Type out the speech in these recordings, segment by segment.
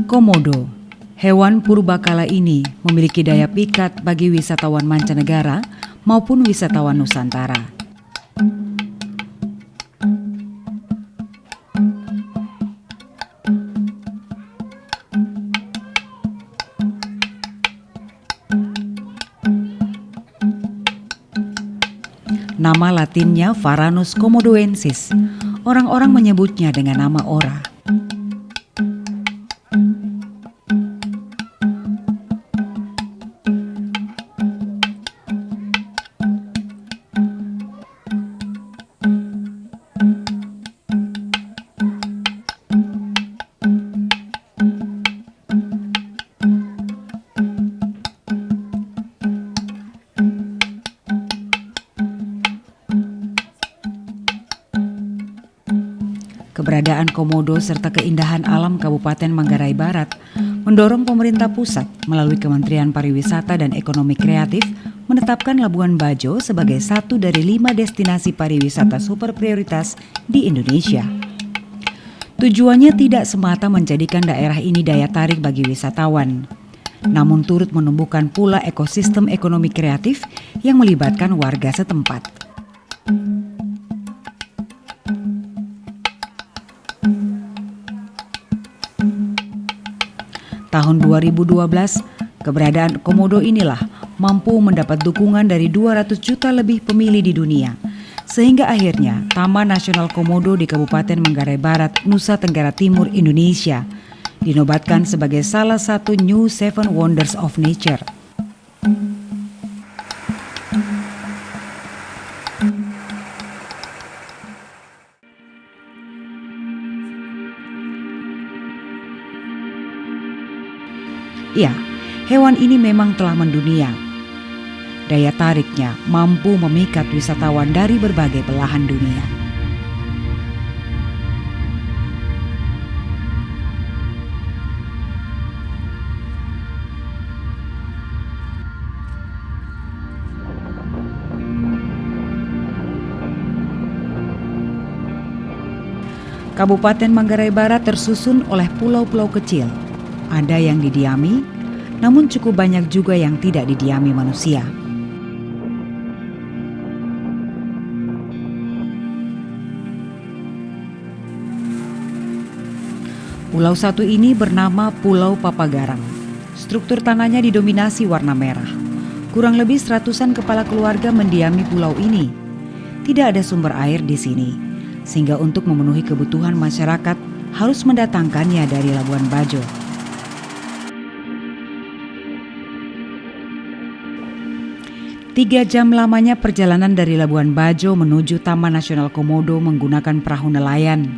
Komodo, hewan purbakala ini memiliki daya pikat bagi wisatawan mancanegara maupun wisatawan Nusantara. Nama latinnya Varanus komodoensis. Orang-orang menyebutnya dengan nama ora. Keberadaan komodo serta keindahan alam Kabupaten Manggarai Barat mendorong pemerintah pusat melalui Kementerian Pariwisata dan Ekonomi Kreatif menetapkan Labuan Bajo sebagai satu dari 5 destinasi pariwisata super prioritas di Indonesia. Tujuannya tidak semata menjadikan daerah ini daya tarik bagi wisatawan, namun turut menumbuhkan pula ekosistem ekonomi kreatif yang melibatkan warga setempat. Tahun 2012, keberadaan komodo inilah mampu mendapat dukungan dari 200 juta lebih pemilih di dunia. Sehingga akhirnya Taman Nasional Komodo di Kabupaten Manggarai Barat, Nusa Tenggara Timur, Indonesia dinobatkan sebagai salah satu New Seven Wonders of Nature. Ya, hewan ini memang telah mendunia. Daya tariknya mampu memikat wisatawan dari berbagai belahan dunia. Kabupaten Manggarai Barat tersusun oleh pulau-pulau kecil. Ada yang didiami, namun cukup banyak juga yang tidak didiami manusia. Pulau satu ini bernama Pulau Papagarang. Struktur tanahnya didominasi warna merah. Kurang lebih 100-an kepala keluarga mendiami pulau ini. Tidak ada sumber air di sini, sehingga untuk memenuhi kebutuhan masyarakat harus mendatangkannya dari Labuan Bajo. 3 jam lamanya perjalanan dari Labuan Bajo menuju Taman Nasional Komodo menggunakan perahu nelayan.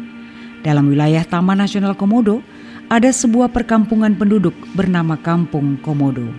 Dalam wilayah Taman Nasional Komodo, ada sebuah perkampungan penduduk bernama Kampung Komodo.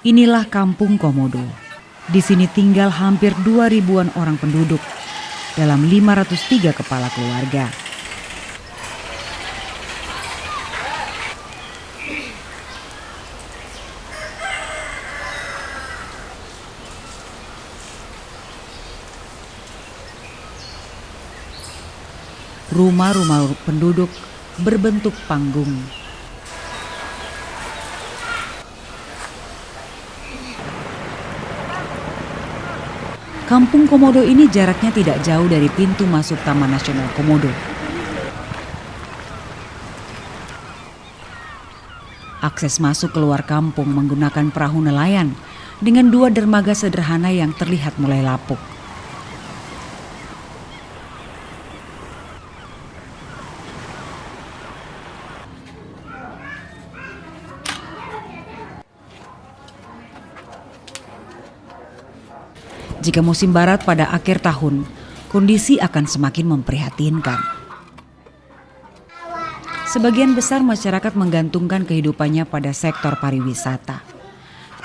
Inilah Kampung Komodo. Di sini tinggal hampir 2.000-an orang penduduk dalam 503 kepala keluarga. Rumah-rumah penduduk berbentuk panggung. Kampung Komodo ini jaraknya tidak jauh dari pintu masuk Taman Nasional Komodo. Akses masuk keluar kampung menggunakan perahu nelayan dengan 2 dermaga sederhana yang terlihat mulai lapuk. Jika musim barat pada akhir tahun, kondisi akan semakin memprihatinkan. Sebagian besar masyarakat menggantungkan kehidupannya pada sektor pariwisata.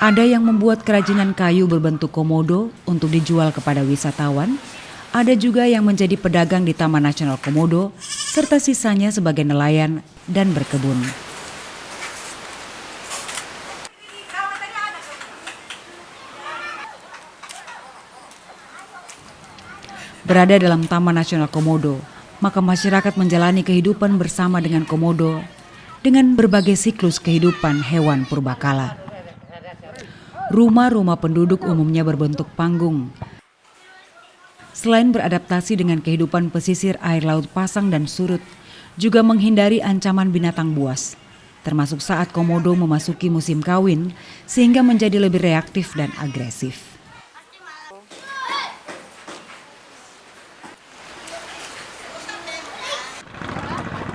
Ada yang membuat kerajinan kayu berbentuk komodo untuk dijual kepada wisatawan. Ada juga yang menjadi pedagang di Taman Nasional Komodo, serta sisanya sebagai nelayan dan berkebun. Berada dalam Taman Nasional Komodo, maka masyarakat menjalani kehidupan bersama dengan komodo dengan berbagai siklus kehidupan hewan purbakala. Rumah-rumah penduduk umumnya berbentuk panggung. Selain beradaptasi dengan kehidupan pesisir air laut pasang dan surut, juga menghindari ancaman binatang buas, termasuk saat komodo memasuki musim kawin sehingga menjadi lebih reaktif dan agresif.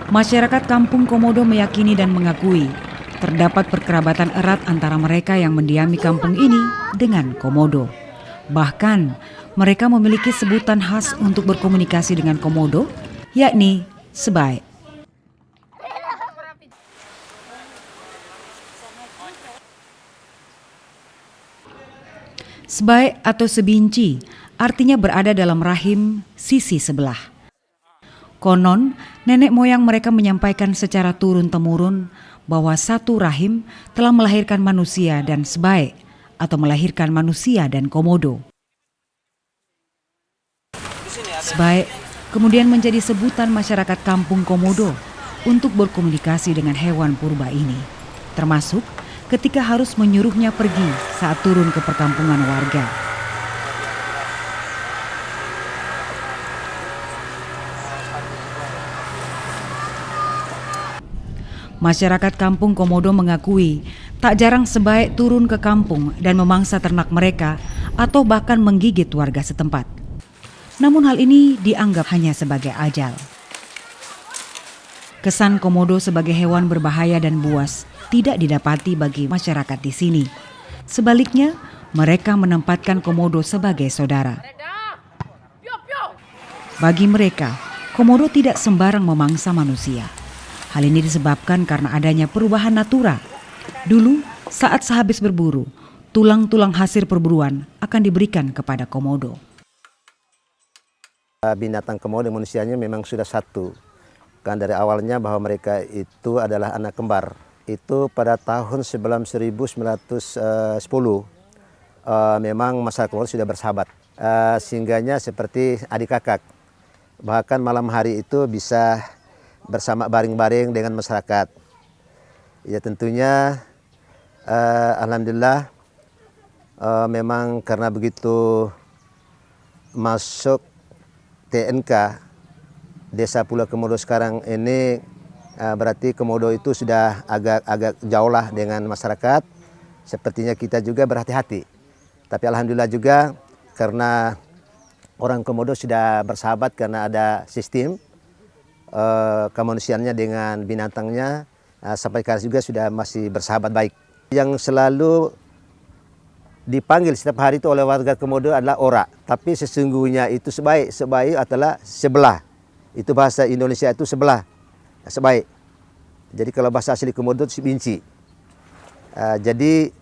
Masyarakat Kampung Komodo meyakini dan mengakui terdapat perkerabatan erat antara mereka yang mendiami kampung ini dengan komodo. Bahkan mereka memiliki sebutan khas untuk berkomunikasi dengan komodo, yakni sebaik. Sebaik atau sebinci artinya berada dalam rahim sisi sebelah. Konon, nenek moyang mereka menyampaikan secara turun-temurun bahwa satu rahim telah melahirkan manusia dan sebaik, atau melahirkan manusia dan komodo. Sebaik kemudian menjadi sebutan masyarakat Kampung Komodo untuk berkomunikasi dengan hewan purba ini, termasuk ketika harus menyuruhnya pergi saat turun ke perkampungan warga. Masyarakat Kampung Komodo mengakui tak jarang sebaik turun ke kampung dan memangsa ternak mereka atau bahkan menggigit warga setempat. Namun hal ini dianggap hanya sebagai ajal. Kesan komodo sebagai hewan berbahaya dan buas tidak didapati bagi masyarakat di sini. Sebaliknya, mereka menempatkan komodo sebagai saudara. Bagi mereka, komodo tidak sembarang memangsa manusia. Hal ini disebabkan karena adanya perubahan natura. Dulu, saat sehabis berburu, tulang-tulang hasil perburuan akan diberikan kepada komodo. Binatang komodo manusianya memang sudah satu. Kan dari awalnya bahwa mereka itu adalah anak kembar. Itu pada tahun 1910 memang masyarakat komodo sudah bersahabat. Sehingganya seperti adik kakak. Bahkan malam hari itu bisa bersama baring-baring dengan masyarakat. Ya tentunya alhamdulillah memang karena begitu masuk TNK Desa Pulau Komodo sekarang ini berarti komodo itu sudah agak jauh lah dengan masyarakat. Sepertinya kita juga berhati-hati. Tapi alhamdulillah juga karena orang komodo sudah bersahabat karena ada sistem kemanusiaannya dengan binatangnya, sampai sekarang juga sudah masih bersahabat baik. Yang selalu dipanggil setiap hari itu oleh warga komodo adalah ora, tapi sesungguhnya itu sebaik. Sebaik adalah sebelah. Itu bahasa Indonesia itu sebelah, sebaik. Jadi kalau bahasa asli komodo itu sebinci. Jadi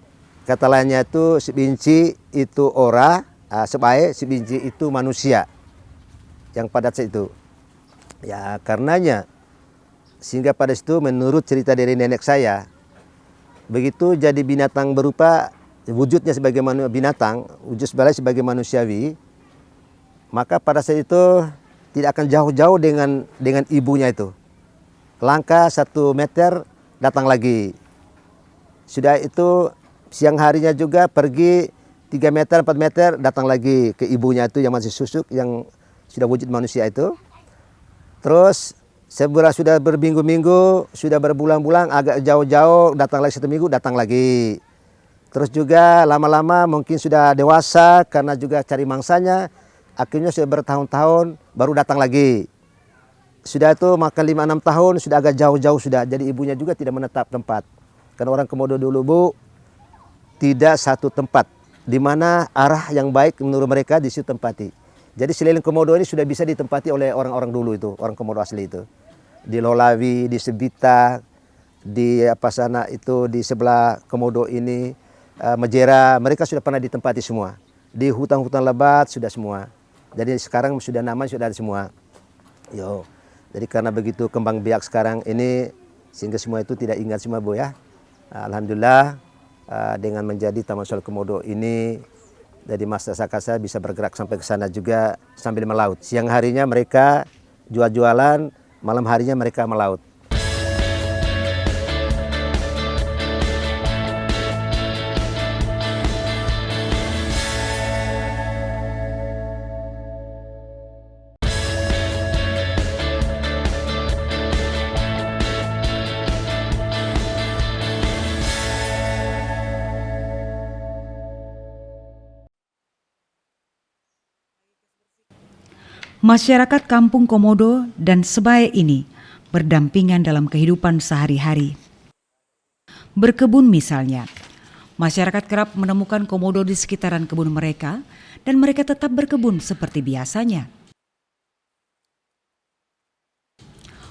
kata lainnya itu sebinci itu ora, sebaik, sebinci itu manusia yang pada saat itu. Ya karenanya sehingga pada situ menurut cerita dari nenek saya, begitu jadi binatang berupa wujudnya sebagai binatang, wujud sebagai manusiawi, maka pada saat itu tidak akan jauh-jauh dengan ibunya itu. Langkah 1 meter datang lagi. Sudah itu siang harinya juga pergi 3 meter, 4 meter, datang lagi ke ibunya itu yang masih susuk, yang sudah wujud manusia itu. Terus sudah berminggu-minggu, sudah berbulan-bulan, agak jauh-jauh, datang lagi 1 minggu, datang lagi. Terus juga lama-lama mungkin sudah dewasa karena juga cari mangsanya, akhirnya sudah bertahun-tahun baru datang lagi. Sudah itu makan 5-6 tahun, sudah agak jauh-jauh sudah. Jadi ibunya juga tidak menetap tempat. Karena orang Komodo dulu Bu, tidak satu tempat. Di mana arah yang baik menurut mereka di situ tempati. Jadi sekeliling Komodo ini sudah bisa ditempati oleh orang-orang dulu itu, orang Komodo asli itu. Di Lolawi, di Sebita, di apa sana itu di sebelah Komodo ini, Majera, mereka sudah pernah ditempati semua. Di hutan-hutan lebat sudah semua. Jadi sekarang sudah nama sudah ada semua. Yo. Jadi karena begitu kembang biak sekarang ini sehingga semua itu tidak ingat semua Bu ya. Alhamdulillah dengan menjadi Taman Sosial Komodo ini dari masyarakat saya bisa bergerak sampai ke sana juga sambil melaut. Siang harinya mereka jual-jualan, malam harinya mereka melaut. Masyarakat Kampung Komodo dan Sebaya ini berdampingan dalam kehidupan sehari-hari. Berkebun misalnya, masyarakat kerap menemukan komodo di sekitaran kebun mereka dan mereka tetap berkebun seperti biasanya.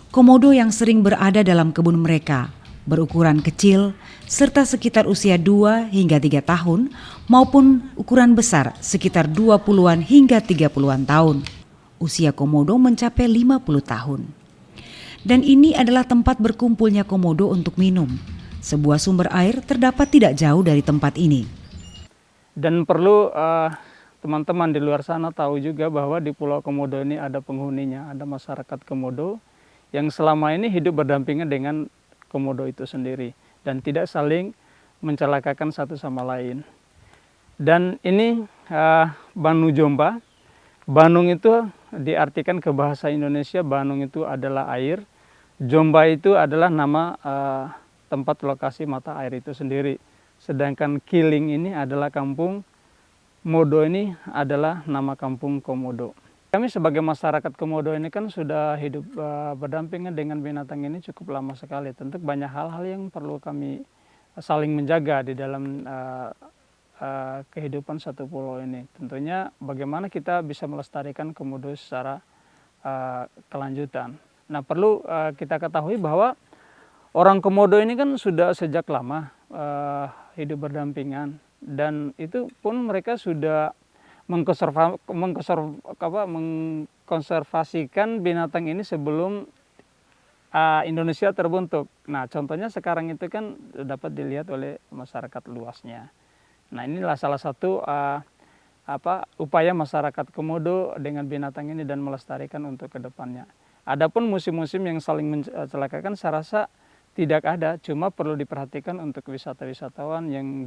Komodo yang sering berada dalam kebun mereka berukuran kecil serta sekitar usia 2 hingga 3 tahun maupun ukuran besar sekitar 20-an hingga 30-an tahun. Usia komodo mencapai 50 tahun. Dan ini adalah tempat berkumpulnya komodo untuk minum. Sebuah sumber air terdapat tidak jauh dari tempat ini. Dan perlu teman-teman di luar sana tahu juga bahwa di Pulau Komodo ini ada penghuninya, ada masyarakat Komodo yang selama ini hidup berdampingan dengan komodo itu sendiri dan tidak saling mencelakakan satu sama lain. Dan ini Banu Jomba. Banung itu diartikan ke bahasa Indonesia, Banung itu adalah air. Jomba itu adalah nama tempat lokasi mata air itu sendiri. Sedangkan Kiling ini adalah kampung, Modo ini adalah nama kampung Komodo. Kami sebagai masyarakat Komodo ini kan sudah hidup berdampingan dengan binatang ini cukup lama sekali. Tentu banyak hal-hal yang perlu kami saling menjaga di dalam kehidupan satu pulau ini. Tentunya bagaimana kita bisa melestarikan komodo secara kelanjutan. Nah, perlu kita ketahui bahwa orang Komodo ini kan sudah sejak lama hidup berdampingan dan itu pun mereka sudah mengkonservasikan binatang ini sebelum Indonesia terbentuk. Nah, contohnya sekarang itu kan dapat dilihat oleh masyarakat luasnya. Nah, inilah salah satu upaya masyarakat Komodo dengan binatang ini dan melestarikan untuk kedepannya. Adapun musim-musim yang saling mencelakakan saya rasa tidak ada, cuma perlu diperhatikan untuk wisatawan yang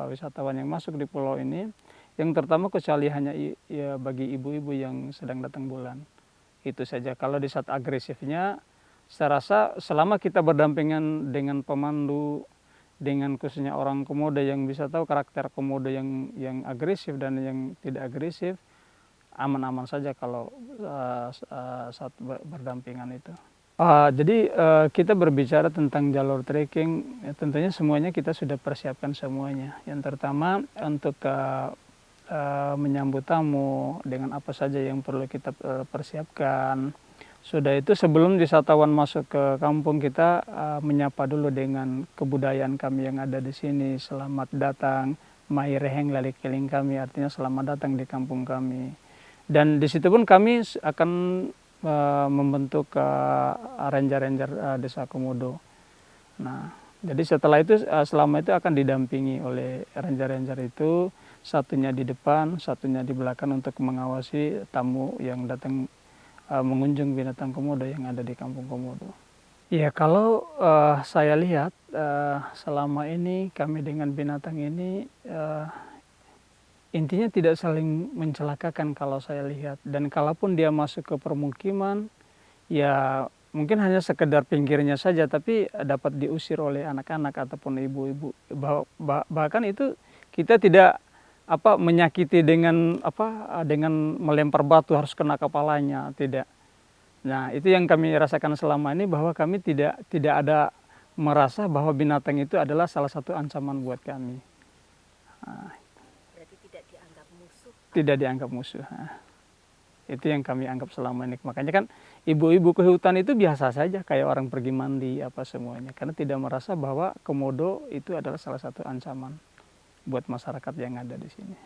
wisatawan yang masuk di pulau ini, yang terutama kecuali hanya bagi ibu-ibu yang sedang datang bulan. Itu saja. Kalau di saat agresifnya, saya rasa selama kita berdampingan dengan pemandu, dengan khususnya orang Komodo yang bisa tahu karakter Komodo yang agresif dan yang tidak agresif, aman-aman saja kalau saat berdampingan itu. Jadi kita berbicara tentang jalur trekking, ya tentunya semuanya kita sudah persiapkan semuanya. Yang pertama untuk menyambut tamu dengan apa saja yang perlu kita persiapkan. Sudah itu sebelum wisatawan masuk ke kampung kita menyapa dulu dengan kebudayaan kami yang ada di sini. Selamat datang, mai reheng lali keling kami, artinya selamat datang di kampung kami. Dan di situ pun kami akan membentuk ranger-ranger desa Komodo. Nah, jadi setelah itu selama itu akan didampingi oleh ranger-ranger itu, satunya di depan, satunya di belakang untuk mengawasi tamu yang datang mengunjung binatang Komodo yang ada di kampung Komodo. Ya, kalau saya lihat selama ini kami dengan binatang ini intinya tidak saling mencelakakan kalau saya lihat. Dan kalaupun dia masuk ke permukiman, ya mungkin hanya sekedar pinggirnya saja, tapi dapat diusir oleh anak-anak ataupun ibu-ibu. Bahkan itu kita tidak menyakiti dengan dengan melempar batu harus kena kepalanya, tidak. Nah, itu yang kami rasakan selama ini, bahwa kami tidak ada merasa bahwa binatang itu adalah salah satu ancaman buat kami. Nah, Berarti tidak dianggap musuh. tidak dianggap musuh. Nah, itu yang kami anggap selama ini. Makanya kan ibu-ibu ke hutan itu biasa saja, kayak orang pergi mandi semuanya, karena tidak merasa bahwa komodo itu adalah salah satu ancaman buat masyarakat yang ada di sini.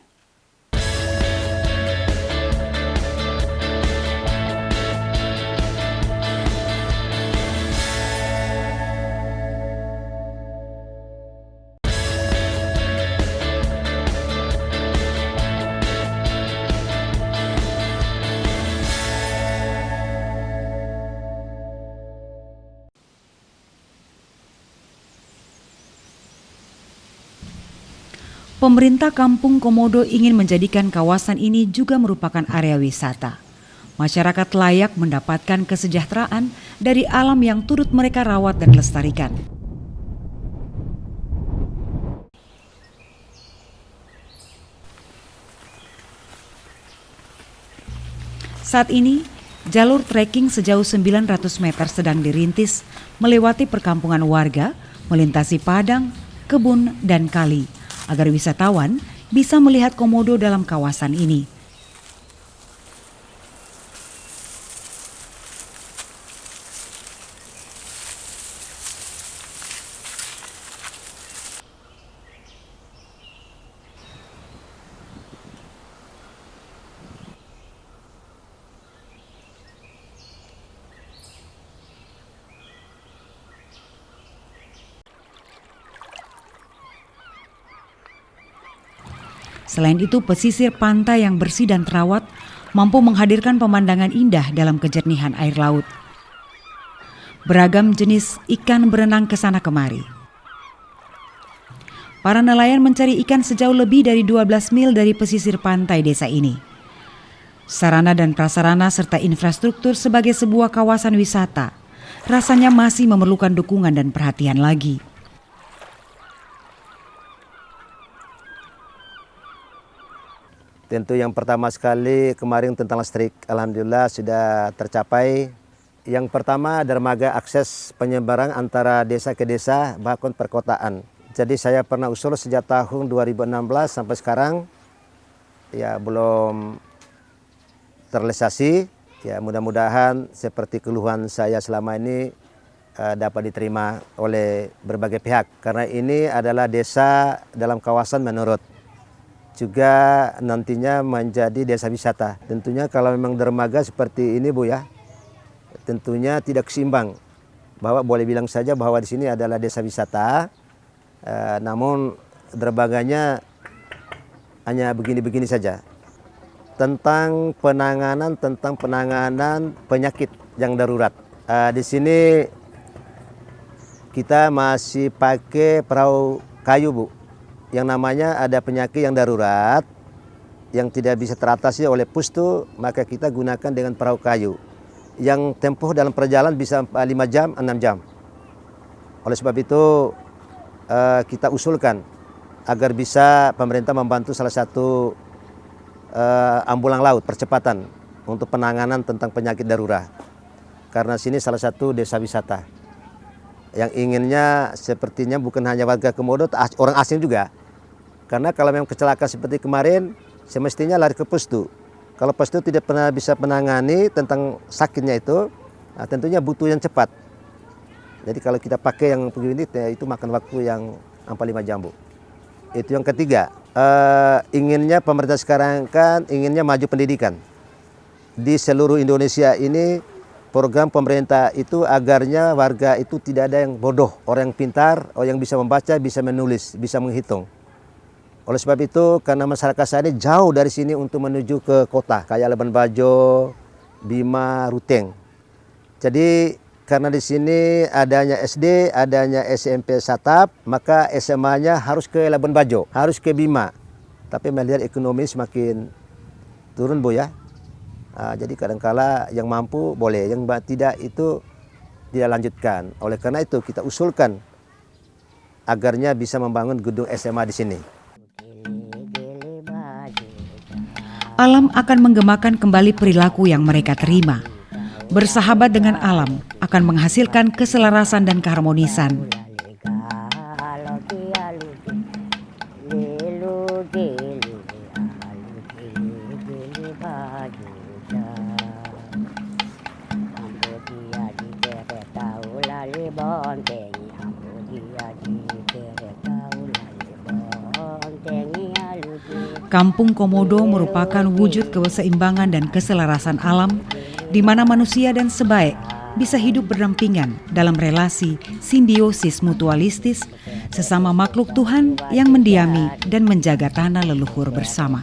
Pemerintah Kampung Komodo ingin menjadikan kawasan ini juga merupakan area wisata. Masyarakat layak mendapatkan kesejahteraan dari alam yang turut mereka rawat dan lestarikan. Saat ini, jalur trekking sejauh 900 meter sedang dirintis melewati perkampungan warga, melintasi padang, kebun, dan kali, agar wisatawan bisa melihat komodo dalam kawasan ini. Selain itu, pesisir pantai yang bersih dan terawat mampu menghadirkan pemandangan indah dalam kejernihan air laut. Beragam jenis ikan berenang ke sana kemari. Para nelayan mencari ikan sejauh lebih dari 12 mil dari pesisir pantai desa ini. Sarana dan prasarana serta infrastruktur sebagai sebuah kawasan wisata rasanya masih memerlukan dukungan dan perhatian lagi. Tentu yang pertama sekali kemarin tentang listrik, alhamdulillah sudah tercapai. Yang pertama dermaga akses penyeberang antara desa ke desa bahkan perkotaan. Jadi saya pernah usul sejak tahun 2016 sampai sekarang ya belum terrealisasi. Ya mudah-mudahan seperti keluhan saya selama ini dapat diterima oleh berbagai pihak, karena ini adalah desa dalam kawasan menurut. Juga nantinya menjadi desa wisata. Tentunya kalau memang dermaga seperti ini Bu ya, tentunya tidak seimbang. Bahwa boleh bilang saja bahwa di sini adalah desa wisata, namun dermaganya hanya begini-begini saja. Tentang penanganan penyakit yang darurat. Di sini kita masih pakai perahu kayu Bu. Yang namanya ada penyakit yang darurat yang tidak bisa teratasi oleh pustu, maka kita gunakan dengan perahu kayu yang tempuh dalam perjalanan bisa 5 jam, 6 jam. Oleh sebab itu kita usulkan agar bisa pemerintah membantu salah satu ambulan laut percepatan untuk penanganan tentang penyakit darurat. Karena sini salah satu desa wisata yang inginnya sepertinya bukan hanya warga Komodo, orang asing juga. Karena kalau memang kecelakaan seperti kemarin, semestinya lari ke pustu. Kalau pustu tidak pernah bisa menangani tentang sakitnya itu, nah tentunya butuh yang cepat. Jadi kalau kita pakai yang begini, itu makan waktu yang 5 jam Bu. Itu yang ketiga, inginnya pemerintah sekarang kan inginnya maju pendidikan. Di seluruh Indonesia ini program pemerintah itu agarnya warga itu tidak ada yang bodoh. Orang yang pintar, orang yang bisa membaca, bisa menulis, bisa menghitung. Oleh sebab itu, karena masyarakat saya ini jauh dari sini untuk menuju ke kota, kayak Labuan Bajo, Bima, Ruteng. Jadi karena di sini adanya SD, adanya SMP Satap, maka SMA-nya harus ke Labuan Bajo, harus ke Bima. Tapi melihat ekonomi semakin turun Bu ya. Jadi kadangkala yang mampu boleh, yang tidak itu tidak lanjutkan. Oleh karena itu kita usulkan agarnya bisa membangun gedung SMA di sini. Alam akan menggemakan kembali perilaku yang mereka terima. Bersahabat dengan alam akan menghasilkan keselarasan dan keharmonisan. Kampung Komodo merupakan wujud keseimbangan dan keselarasan alam di mana manusia dan sebaik bisa hidup berdampingan dalam relasi simbiosis mutualistis sesama makhluk Tuhan yang mendiami dan menjaga tanah leluhur bersama.